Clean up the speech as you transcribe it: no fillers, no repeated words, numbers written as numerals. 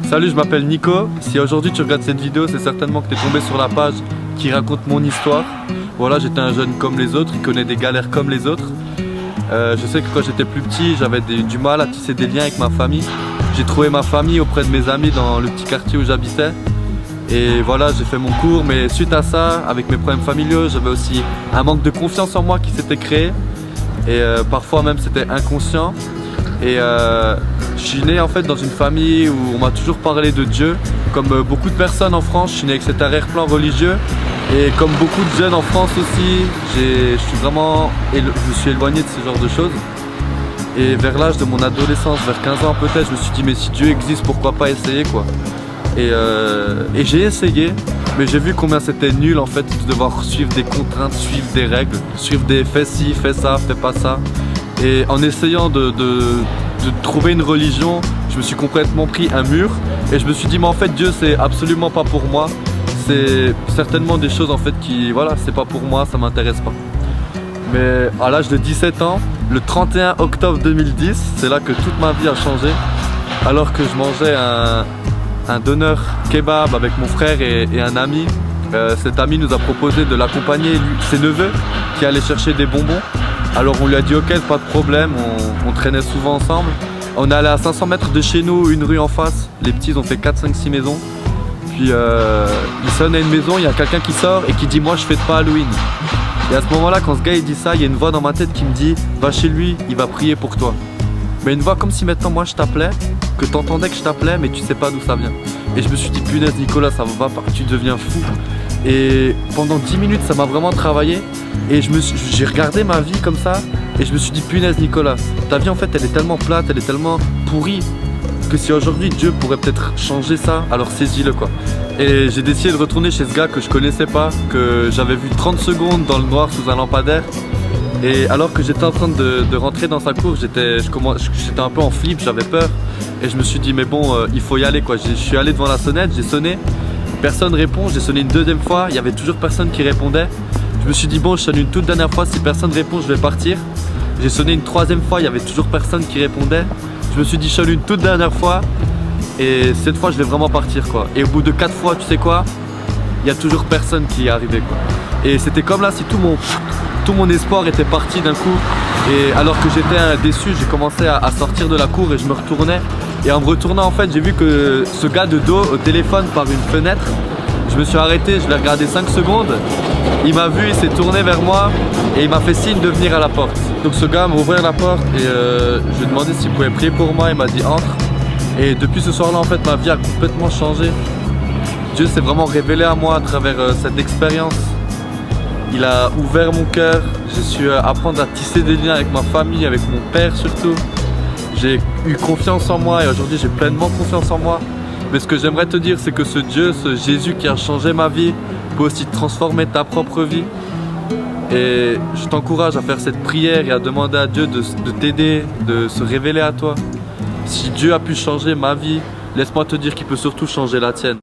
Salut, je m'appelle Nico. Si aujourd'hui tu regardes cette vidéo, c'est certainement que tu es tombé sur la page qui raconte mon histoire. Voilà, j'étais un jeune comme les autres, qui connaît des galères comme les autres. Je sais que quand j'étais plus petit, j'avais du mal à tisser des liens avec ma famille. J'ai trouvé ma famille auprès de mes amis dans le petit quartier où j'habitais. Et voilà, j'ai fait mon cours, mais suite à ça, avec mes problèmes familiaux, j'avais aussi un manque de confiance en moi qui s'était créé. Et parfois même c'était inconscient. Et je suis né en fait dans une famille où on m'a toujours parlé de Dieu. Comme beaucoup de personnes en France, je suis né avec cet arrière-plan religieux. Et comme beaucoup de jeunes en France aussi, je me suis éloigné de ce genre de choses. Et vers l'âge de mon adolescence, vers 15 ans peut-être, je me suis dit mais si Dieu existe, pourquoi pas essayer quoi. Et j'ai essayé, mais j'ai vu combien c'était nul en fait de devoir suivre des contraintes, suivre des règles, suivre des fais ci, fais ça, fais pas ça. Et en essayant de trouver une religion, je me suis complètement pris un mur et je me suis dit mais en fait Dieu c'est absolument pas pour moi. C'est certainement des choses en fait qui, voilà, c'est pas pour moi, ça m'intéresse pas. Mais à l'âge de 17 ans, le 31 octobre 2010, c'est là que toute ma vie a changé. Alors que je mangeais un doner kebab avec mon frère et un ami, cet ami nous a proposé de l'accompagner, ses neveux qui allaient chercher des bonbons. Alors on lui a dit ok, pas de problème, on traînait souvent ensemble. On est allé à 500 mètres de chez nous, une rue en face, les petits ont fait 4, 5, 6 maisons. Puis il sonne à une maison, il y a quelqu'un qui sort et qui dit moi je fête pas Halloween. Et à ce moment là, quand ce gars il dit ça, il y a une voix dans ma tête qui me dit va chez lui, il va prier pour toi. Mais une voix comme si maintenant moi je t'appelais, que t'entendais que je t'appelais mais tu sais pas d'où ça vient. Et je me suis dit punaise Nicolas, ça va pas, tu deviens fou. Et pendant 10 minutes ça m'a vraiment travaillé. Et j'ai regardé ma vie comme ça et je me suis dit punaise Nicolas, ta vie en fait elle est tellement plate, elle est tellement pourrie que si aujourd'hui Dieu pourrait peut-être changer ça, alors saisis-le quoi. Et j'ai décidé de retourner chez ce gars que je connaissais pas, que j'avais vu 30 secondes dans le noir sous un lampadaire. Et alors que j'étais en train de rentrer dans sa cour, j'étais un peu en flip, j'avais peur. Et je me suis dit mais bon, il faut y aller quoi. Je suis allé devant la sonnette, j'ai sonné, personne répond, j'ai sonné une deuxième fois, il y avait toujours personne qui répondait. Je me suis dit bon, je sonne une toute dernière fois, si personne répond, je vais partir. J'ai sonné une troisième fois, il y avait toujours personne qui répondait. Je me suis dit je sonne une toute dernière fois et cette fois je vais vraiment partir quoi. Et au bout de 4 fois, tu sais quoi, il y a toujours personne qui est arrivé quoi. Et c'était comme là si tout mon espoir était parti d'un coup. Et alors que j'étais déçu, j'ai commencé à sortir de la cour et je me retournais. Et en me retournant en fait, j'ai vu que ce gars de dos au téléphone par une fenêtre. Je me suis arrêté, je l'ai regardé 5 secondes. Il m'a vu, il s'est tourné vers moi et il m'a fait signe de venir à la porte. Donc ce gars m'a ouvert la porte et je lui ai demandé s'il pouvait prier pour moi. Il m'a dit entre. Et depuis ce soir-là, en fait, ma vie a complètement changé. Dieu s'est vraiment révélé à moi à travers cette expérience. Il a ouvert mon cœur. J'ai su apprendre à tisser des liens avec ma famille, avec mon père surtout. J'ai eu confiance en moi et aujourd'hui j'ai pleinement confiance en moi. Mais ce que j'aimerais te dire, c'est que ce Dieu, ce Jésus qui a changé ma vie, peut aussi transformer ta propre vie. Et je t'encourage à faire cette prière et à demander à Dieu de t'aider, de se révéler à toi. Si Dieu a pu changer ma vie, laisse-moi te dire qu'il peut surtout changer la tienne.